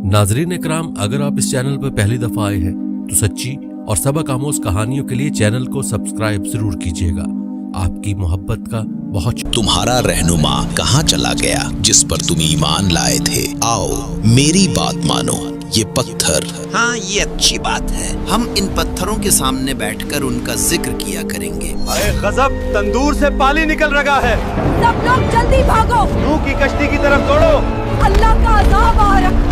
नाजरीन इकराम, अगर आप इस चैनल पर पहली दफा आए हैं तो सच्ची और सबक आमोज कहानियों के लिए चैनल को सब्सक्राइब जरूर कीजिएगा। आपकी मोहब्बत का बहुत तुम्हारा रहनुमा कहाँ चला गया जिस पर तुम ईमान लाए थे? आओ मेरी बात मानो, ये पत्थर। हाँ, ये अच्छी बात है। हम इन पत्थरों के सामने बैठकर उनका जिक्र किया करेंगे। अरे गजब, तंदूर से पानी निकल रहा है। सब लोग जल्दी भागो, नूह की कश्ती की तरफ दौड़ो। अल्लाह का अज़ाब आ रहा।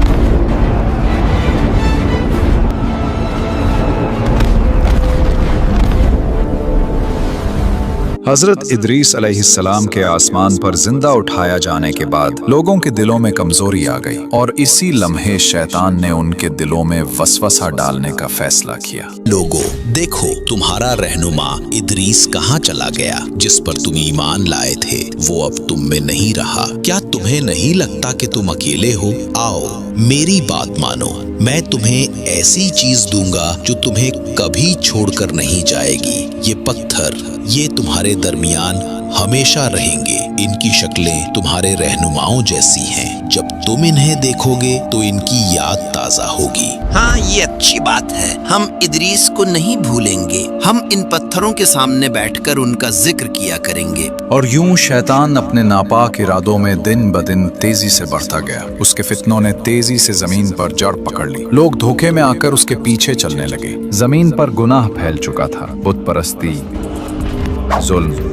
हजरत इदरीस अलैहिस्सलाम के आसमान पर जिंदा उठाया जाने के बाद लोगों के दिलों में कमजोरी आ गई और इसी लम्हे शैतान ने उनके दिलों में वसवसा डालने का फैसला किया। लोगों देखो, तुम्हारा रहनुमा इदरीस कहाँ चला गया जिस पर तुम ईमान लाए थे? वो अब तुम में नहीं रहा। क्या तुम्हें नहीं लगता कि तुम अकेले हो? आओ मेरी बात मानो, मैं तुम्हें ऐसी चीज दूंगा जो तुम्हें कभी छोड़कर नहीं जाएगी। ये पत्थर, ये तुम्हारे दरमियान हमेशा रहेंगे। इनकी शक्लें तुम्हारे रहनुमाओं जैसी हैं। जब तुम इन्हें देखोगे तो इनकी याद ताजा होगी। हाँ, ये अच्छी बात है। हम इदरीस को नहीं भूलेंगे। हम इन पत्थरों के सामने बैठकर उनका जिक्र किया करेंगे। और यूं शैतान अपने नापाक इरादों में दिन ब दिन तेजी से बढ़ता गया। उसके फितनों ने तेजी से जमीन पर जड़ पकड़ ली। लोग धोखे में आकर उसके पीछे चलने लगे। जमीन पर गुनाह फैल चुका था। बुत परस्ती, जुल्म,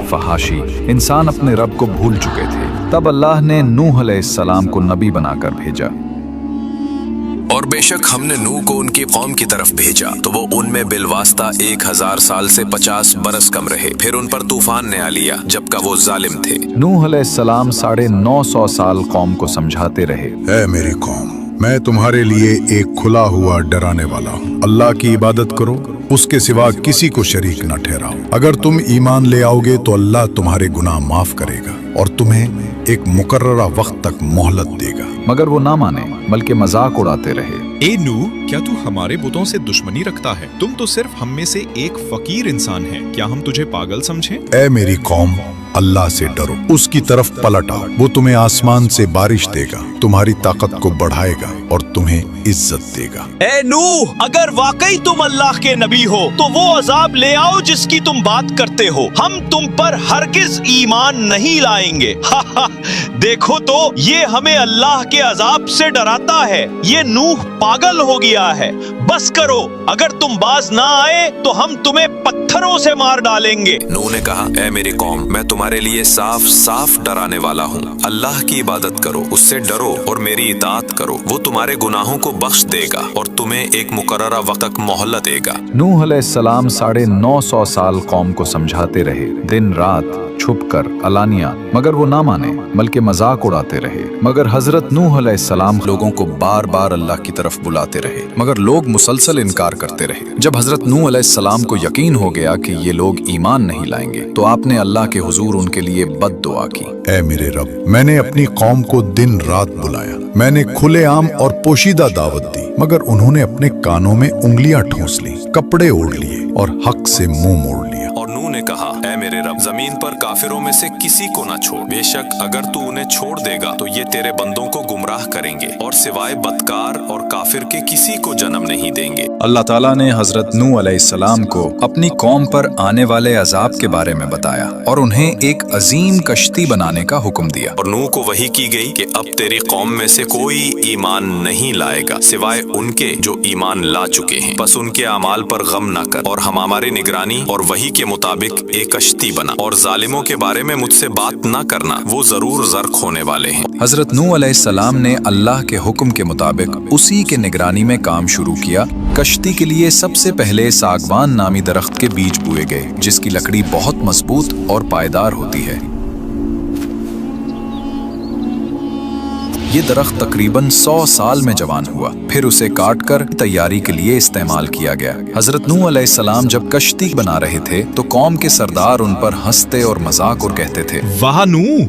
फहाशी, इंसान अपने रब को भूल चुके थे। तब अल्लाह ने नूह अलैहिस्सलाम को नबी बनाकर भेजा। और बेशक हमने नूह को उनकी कौम की तरफ भेजा तो वो उनमें बिलवास्ता 1000 साल से 50 बरस कम रहे। फिर उन पर तूफान ने आ लिया जबकि वो जालिम थे। नूह अलैहिस्सलाम 950 साल कौम को समझाते रहे, ऐ मेरी कौम, मैं तुम्हारे लिए एक खुला हुआ डराने वाला हूँ। अल्लाह की इबादत करो, उसके सिवा किसी को शरीक न ठहराओ। अगर तुम ईमान ले आओगे तो अल्लाह तुम्हारे गुनाह माफ करेगा और तुम्हें एक मुकर्ररा वक्त तक मोहलत देगा। मगर वो ना माने बल्कि मजाक उड़ाते रहे। ए नूह, क्या तू हमारे बुतों से दुश्मनी रखता है? तुम तो सिर्फ हम में से एक फकीर इंसान है। क्या हम तुझे पागल समझें? ऐ मेरी कौम, अल्लाह से डरो, उसकी तरफ पलट आओ। वो तुम्हें आसमान से बारिश देगा, तुम्हारी ताकत को बढ़ाएगा और तुम्हें इज्जत देगा। ए नूह, अगर वाकई तुम अल्लाह के नबी हो तो वो अजाब ले आओ जिसकी तुम बात करते हो। हम तुम पर हरगिज ईमान नहीं लाएंगे। देखो तो ये हमें अल्लाह के अजाब से डराता है। ये नूह पागल हो गया है। बस करो, अगर तुम बाज ना आए तो हम तुम्हें पत्थरों से मार डालेंगे। नूह ने कहा, ऐ मेरी कौम, मैं तुम्हारे लिए साफ साफ डराने वाला हूँ। अल्लाह की इबादत करो, उससे डरो और मेरी इताअत करो। वो तुम्हारे गुनाहों को बख्श देगा और तुम्हें एक मुकर्ररा वक्त तक मोहलत देगा। नूह अलैहिस्सलाम 950 साल कौम को समझाते रहे, दिन रात, छुपकर, अलानिया, मगर वो ना माने बल्कि मजाक उड़ाते रहे। मगर हजरत नूह अलैहिस्सलाम लोगों को बार बार अल्लाह की तरफ बुलाते रहे, मगर लोग मुसलसल इनकार करते रहे। जब हजरत नूह अलैहिस्सलाम को यकीन हो गया कि ये लोग ईमान नहीं लाएंगे तो आपने अल्लाह के हुजूर उनके लिए बद दुआ की। ऐ मेरे रब, मैंने अपनी कौम को दिन रात बुलाया, मैंने खुलेआम और पोशीदा दावत दी, मगर उन्होंने अपने कानों में उंगलियां ठूंस ली, कपड़े ओढ़ लिए और हक से मुंह मोड़ लिया। और नूह ने कहा, ऐ मेरे रब, जमीन पर काफिरों में से किसी को ना छोड़। बेशक अगर तू उन्हें छोड़ देगा तो ये तेरे बंदों को गुमराह करेंगे और सिवाय बदकार और काफिर के किसी को जन्म नहीं देंगे। अल्लाह ताला ने हजरत नूह अलैहिस्सलाम को अपनी कौम पर आने वाले अजाब के बारे में बताया और उन्हें एक अजीम कश्ती बनाने का हुक्म दिया। और नूह को वही की गई कि अब तेरी कौम में से कोई ईमान नहीं लाएगा सिवाय उनके जो ईमान ला चुके हैं। बस उनके अमाल पर गम न कर और हम हमारी निगरानी और वही के मुताबिक एक कश्ती बना। और जालिमों के बारे में मुझसे बात न करना, वो जरूर ज़र्क होने वाले हैं। हजरत नूह अलैहिस्सलाम ने अल्लाह के हुक्म के मुताबिक उसी के निगरानी में काम शुरू किया। कश्ती के लिए सबसे पहले सागवान नामी दरख्त के बीज बोए गए, जिसकी लकड़ी बहुत मजबूत और पायदार होती है। ये दरख्त तकरीबन 100 साल में जवान हुआ, फिर उसे काटकर तैयारी के लिए इस्तेमाल किया गया। हजरत नूह अलैहिस्सलाम जब कश्ती बना रहे थे तो कौम के सरदार उन पर हंसते और मजाक और कहते थे, वाह नूह,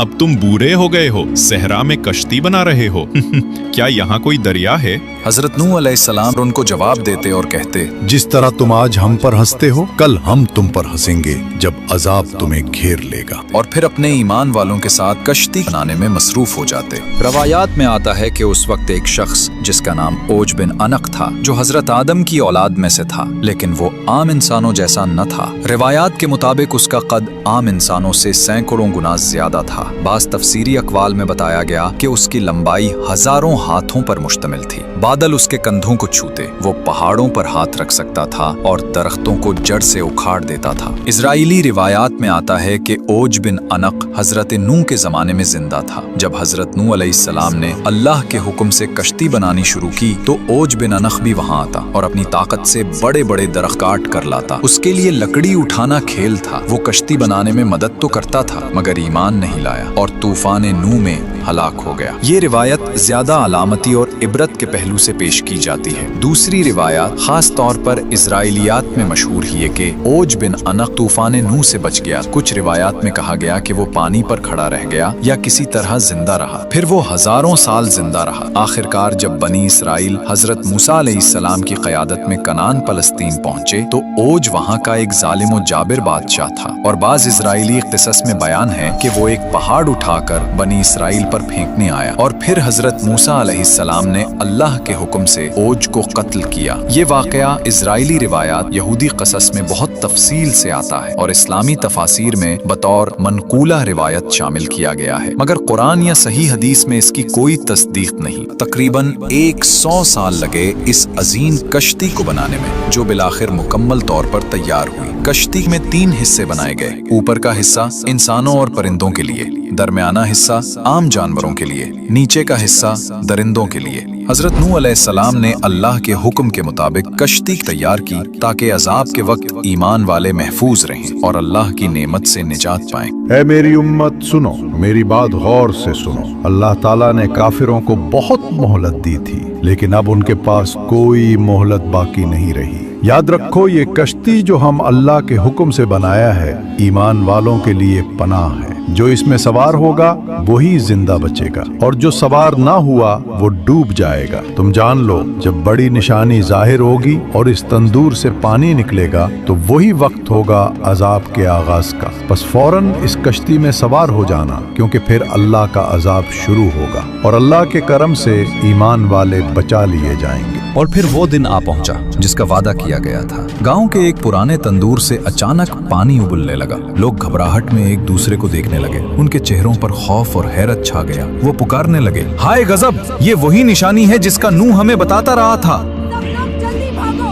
अब तुम बूढ़े हो गए हो, सहरा में कश्ती बना रहे हो। क्या यहाँ कोई दरिया है? हजरत नूह अलैहिस्सलाम उनको जवाब देते और कहते, जिस तरह तुम आज हम पर हंसते हो, कल हम तुम पर हंसेंगे जब अजाब तुम्हें घेर लेगा। और फिर अपने ईमान वालों के साथ कश्ती बनाने में मसरूफ मसरूफ हो जाते। रवायात में आता है कि उस वक्त एक शख्स जिसका नाम ओज बिन अनक था, जो हजरत आदम की औलाद में से था, लेकिन वो आम इंसानों जैसा न था। रिवायात के मुताबिक उसका कद आम इंसानों से सैकड़ों गुना ज्यादा था। बास तफसीरी अकवाल में बताया गया कि उसकी लंबाई हजारों हाथों पर मुश्तमिल थी। बादल उसके कंधों को छूते, वो पहाड़ों पर हाथ रख सकता था और दरख्तों को जड़ से उखाड़ देता था। इजराइली रिवायात में आता है कि ओज बिन अनक हजरत नूह के जमाने में जिंदा था। जब हजरत नूह अलैहिस्सलाम ने अल्लाह के हुक्म से कश्ती बनानी शुरू की तो ओज बिन अनक भी वहां आता और अपनी ताकत से बड़े बड़े दरख्त काट कर लाता। उसके लिए लकड़ी उठाना खेल था। वो कश्ती बनाने में मदद तो करता था मगर ईमान नहीं लाया और तूफान नूह में हलाक हो गया। ये रिवायत ज्यादा अलामती और इबरत के पहलू से पेश की जाती है। दूसरी रिवायत खास तौर पर इजराइलियात में मशहूर है कि ओज बिन अनक तूफान नूह से बच गया। कुछ रिवायात में कहा गया कि वो पानी पर खड़ा रह गया या किसी तरह जिंदा रहा। फिर वो हजारों साल जिंदा रहा। आखिरकार जब बनी इसराइल हजरत मूसा अलैहिस्सलाम की क़यादत में कनान फलस्तीन पहुंचे तो ओज वहां का एक जालिम और जाबिर बादशाह था और बाज इजराइली क़िसस में बयान है कि वो एक पहाड़ उठाकर बनी इसराइल पर फेंकने आया और फिर हजरत मूसा अलैहिस्सलाम ने अल्लाह के हुक्म से ओज को कत्ल किया। ये वाकया इजराइली रिवायात यहूदी क़सस में बहुत तफसील से आता है और इस्लामी तफासिर में बतौर मनकूला रिवायत शामिल किया गया है, मगर कुरान या सही हदीस में इसकी कोई तस्दीक नहीं। तकरीबन 100 साल लगे इस अजीम कश्ती को बनाने में, जो बिलाखिर मुकम्मल तौर पर तैयार हुई। कश्ती में 3 हिस्से बनाए गए। ऊपर का हिस्सा इंसानों और परिंदों के लिए, दरमियाना हिस्सा आम जानवरों के लिए, नीचे का हिस्सा दरिंदों के लिए। हजरत नूह अलैहिस्सलाम ने अल्लाह के हुक्म के मुताबिक कश्ती तैयार की ताकि अजाब के वक्त ईमान वाले महफूज रहें और अल्लाह की नेमत से निजात पाएं। ऐ मेरी उम्मत सुनो, मेरी बात गौर से सुनो। अल्लाह ताला ने काफिरों को बहुत मोहलत दी थी, लेकिन अब उनके पास कोई मोहलत बाकी नहीं रही। याद रखो, ये कश्ती जो हम अल्लाह के हुक्म से बनाया है, ईमान वालों के लिए पनाह है। जो इसमें सवार होगा वही जिंदा बचेगा और जो सवार ना हुआ वो डूब जाएगा। तुम जान लो, जब बड़ी निशानी जाहिर होगी और इस तंदूर से पानी निकलेगा तो वही वक्त होगा अजाब के आगाज का। बस फौरन इस कश्ती में सवार हो जाना, क्योंकि फिर अल्लाह का अजाब शुरू होगा और अल्लाह के करम से ईमान वाले बचा लिए जाएंगे। और फिर वो दिन आ पहुंचा जिसका वादा किया गया था। गांव के एक पुराने तंदूर से अचानक पानी उबलने लगा। लोग घबराहट में एक दूसरे को देखने लगे। उनके चेहरों पर खौफ और हैरत छा गया। वो पुकारने लगे, हाय गजब, ये वही निशानी है जिसका नूह हमें बताता रहा था। सब लोग जल्दी भागो।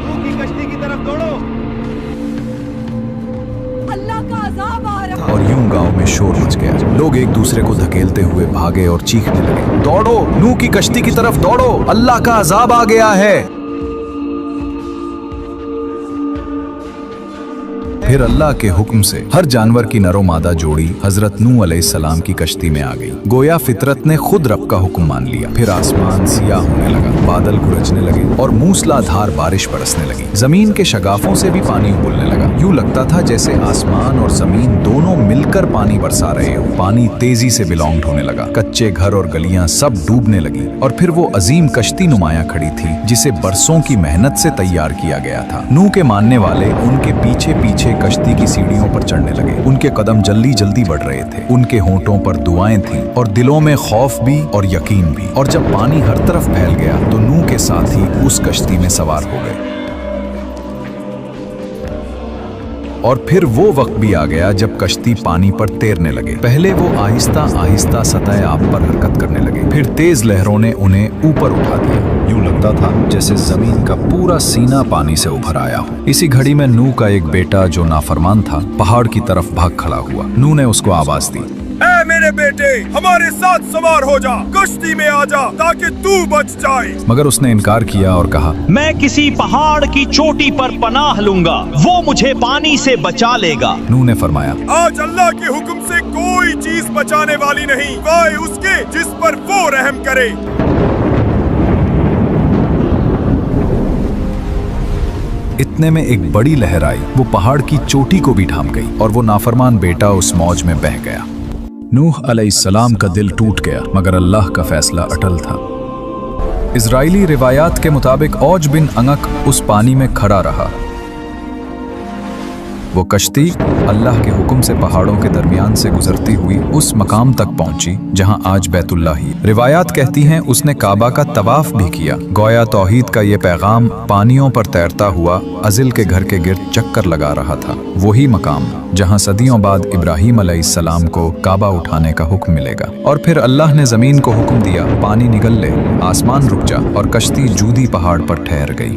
नूह की कश्ती की तरफ दौड़ो। अल्लाह का अजाब आ रहा। और यूं गांव में शोर मच गया। लोग एक दूसरे को धकेलते हुए भागे और चीखने लगे, दौड़ो, नूह की कश्ती की तरफ दौड़ो, अल्लाह का अजाब आ गया है। फिर अल्लाह के हुक्म से हर जानवर की नरो मादा जोड़ी हजरत नूह अलैहिस्सलाम की कश्ती में आ गई। गोया फितरत ने खुद रब का हुक्म मान लिया। फिर आसमान सियाह होने लगा, बादल गरजने लगे और मूसलाधार बारिश बरसने लगी। जमीन के शगाफों से भी पानी उबलने लगा। यूं लगता था जैसे आसमान और जमीन दोनों मिलकर पानी बरसा रहे हो। पानी तेजी से बिलोंग होने लगा। कच्चे घर और गलियां सब डूबने लगी और फिर वो अजीम कश्ती नुमाया खड़ी थी जिसे बरसों की मेहनत से तैयार किया गया था। नूह के मानने वाले उनके पीछे पीछे कश्ती की सीढ़ियों पर चढ़ने लगे। उनके कदम जल्दी जल्दी बढ़ रहे थे। उनके होंठों पर दुआएं थीं और दिलों में खौफ भी और यकीन भी। और जब पानी हर तरफ फैल गया तो नूह के साथ ही उस कश्ती में सवार हो गए। और फिर वो वक्त भी आ गया जब कश्ती पानी पर तैरने लगे। पहले वो आहिस्ता आहिस्ता सतह आब पर हरकत करने लगे, फिर तेज लहरों ने उन्हें ऊपर उठा दिया। यूं लगता था जैसे जमीन का पूरा सीना पानी से उभर आया हो। इसी घड़ी में नूह का एक बेटा जो नाफरमान था पहाड़ की तरफ भाग खड़ा हुआ। नूह ने उसको आवाज दी, ऐ मेरे बेटे, हमारे साथ सवार हो जा, कश्ती में आ जा ताकि तू बच जाए। मगर उसने इनकार किया और कहा, मैं किसी पहाड़ की चोटी पर पनाह लूंगा, वो मुझे पानी से बचा लेगा। नूह ने फरमाया, आज अल्लाह के हुक्म से कोई चीज बचाने वाली नहीं, वाए उसके जिस पर वो रहम करे। इतने में एक बड़ी लहर आई। वो पहाड़ की चोटी को भी ढांप गई और वो नाफरमान बेटा उस मौज में बह गया। नूह अलैहिस्सलाम का दिल टूट गया, मगर अल्लाह का फैसला अटल था। इजराइली रिवायात के मुताबिक औज बिन अनक उस पानी में खड़ा रहा। वो कश्ती अल्लाह के हुक्म से पहाड़ों के दरमियान से गुजरती हुई उस मकाम तक पहुंची जहां आज बैतुल्लाह ही। रिवायात कहती हैं उसने काबा का तवाफ भी किया। गोया तौहीद का ये पैगाम पानियों पर तैरता हुआ अजिल के घर के गिर्द चक्कर लगा रहा था। वही मकाम जहां सदियों बाद इब्राहीम अलैहिस्सलाम को काबा उठाने का हुक्म मिलेगा। और फिर अल्लाह ने जमीन को हुक्म दिया, पानी निगल ले, आसमान रुक जा, और कश्ती जूदी पहाड़ पर ठहर गई।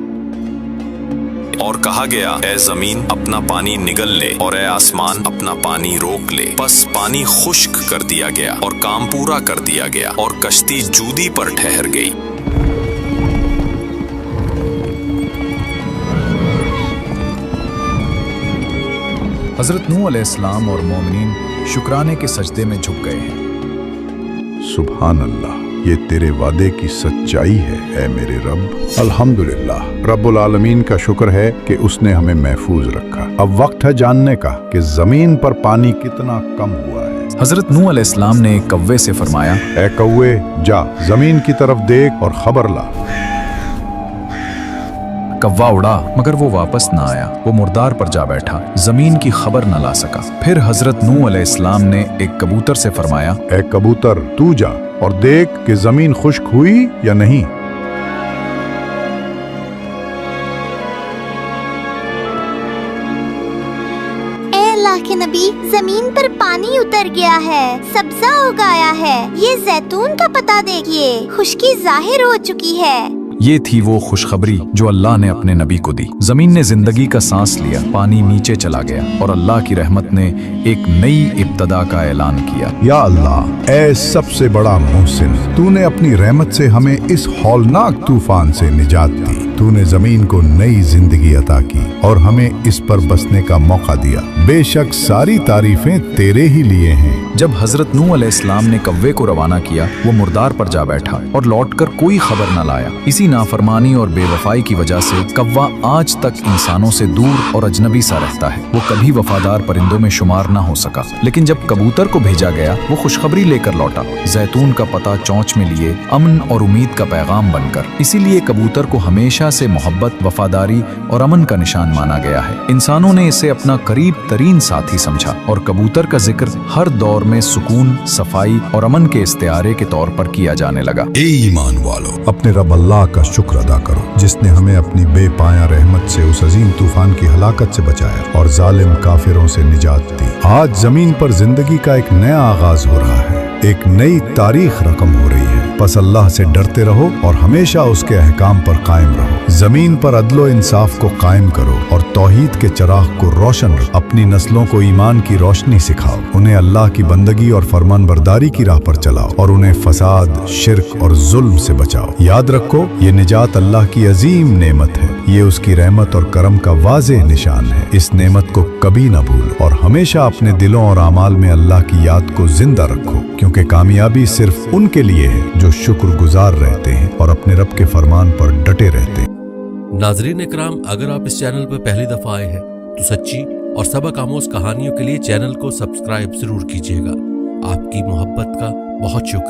और कहा गया, ए जमीन अपना पानी निगल ले और ए आसमान अपना पानी रोक ले। बस पानी खुश्क कर दिया गया और काम पूरा कर दिया गया और कश्ती जूदी पर ठहर गई। हजरत नूह अलैहिस्सलाम और मोमिनीन शुक्राने के सजदे में झुक गए हैं। सुभान अल्लाह, ये तेरे वादे की सच्चाई है ऐ मेरे रब। अल्हम्दुलिल्लाह, रब्बुल आलमीन का शुक्र है कि उसने हमें महफूज रखा। अब वक्त है जानने का कि जमीन पर पानी कितना कम हुआ है। हजरत नूह अलैहिस्सलाम ने एक कव्वे से फरमाया, ऐ कौवे, जा जमीन की तरफ देख और खबर ला। कव्वा उड़ा मगर वो वापस ना आया। वो मुर्दार पर जा बैठा, जमीन की खबर न ला सका। फिर हजरत नूह अलैहिस्सलाम ने एक कबूतर से फरमाया, ऐ कबूतर, तू जा और देख कि जमीन खुश्क हुई या नहीं। अल्लाह के नबी, जमीन पर पानी उतर गया है, सब्जा उगाया है। ये जैतून का पता देखिए, खुश्की जाहिर हो चुकी है। ये थी वो खुशखबरी जो अल्लाह ने अपने नबी को दी। जमीन ने जिंदगी का सांस लिया, पानी नीचे चला गया और अल्लाह की रहमत ने एक नई इब्तदा का ऐलान किया। या अल्लाह, ऐ सबसे बड़ा मोहसिन, तूने अपनी रहमत से हमें इस हौलनाक तूफान से निजात दी। तूने जमीन को नई जिंदगी अता की और हमें इस पर बसने का मौका दिया। बेशक सारी तारीफें तेरे ही लिए हैं। जब हजरत नूह अलैहिस्सलाम ने कव्वे को रवाना किया, वो मुर्दार पर जा बैठा और लौटकर कोई खबर न लाया। इसी नाफरमानी और बेवफाई की वजह से कव्वा आज तक इंसानों से दूर और अजनबी सा रहता है। वो कभी वफादार परिंदों में शुमार न हो सका। लेकिन जब कबूतर को भेजा गया, वो खुशखबरी लेकर लौटा, जैतून का पता चोंच में लिए, अमन और उम्मीद का पैगाम बनकर। इसीलिए कबूतर को हमेशा से मोहब्बत, वफादारी और अमन का निशान माना गया है। इंसानों ने इसे अपना करीब तरीन साथी समझा और कबूतर का जिक्र हर दौर में सुकून, सफाई और अमन के इस्तिआरे के तौर पर किया जाने लगा। ए ईमान वालों, अपने रब अल्लाह का शुक्र अदा करो जिसने हमें अपनी बेपाया रहमत से उस अजीम तूफान की हलाकत से बचाया और जालिम काफिरों से निजात दी। आज जमीन पर जिंदगी का एक नया आगाज हो रहा है, एक नई तारीख रकम हो रही है। बस अल्लाह से डरते रहो और हमेशा उसके अहकाम पर कायम रहो। जमीन पर अदलो इंसाफ को कायम करो और तौहीद के चिराग को रोशन रखो। अपनी नस्लों को ईमान की रोशनी सिखाओ, उन्हें अल्लाह की बंदगी और फरमान बरदारी की राह पर चलाओ और उन्हें फसाद, शिर्क और जुल्म से बचाओ। याद रखो, ये निजात अल्लाह की अजीम नेमत है। ये उसकी रहमत और करम का वाज़ेह निशान है। इस नेमत को कभी न भूलो और हमेशा अपने दिलों और आमाल में अल्लाह की याद को जिंदा रखो, क्योंकि कामयाबी सिर्फ उनके लिए है जो शुक्रगुजार रहते हैं और अपने रब के फरमान पर डटे रहते हैं। नाजरीन इकराम, अगर आप इस चैनल पर पहली दफा आए हैं तो सच्ची और सबक आमोज कहानियों के लिए चैनल को सब्सक्राइब जरूर कीजिएगा। आपकी मोहब्बत का बहुत शुक्रिया।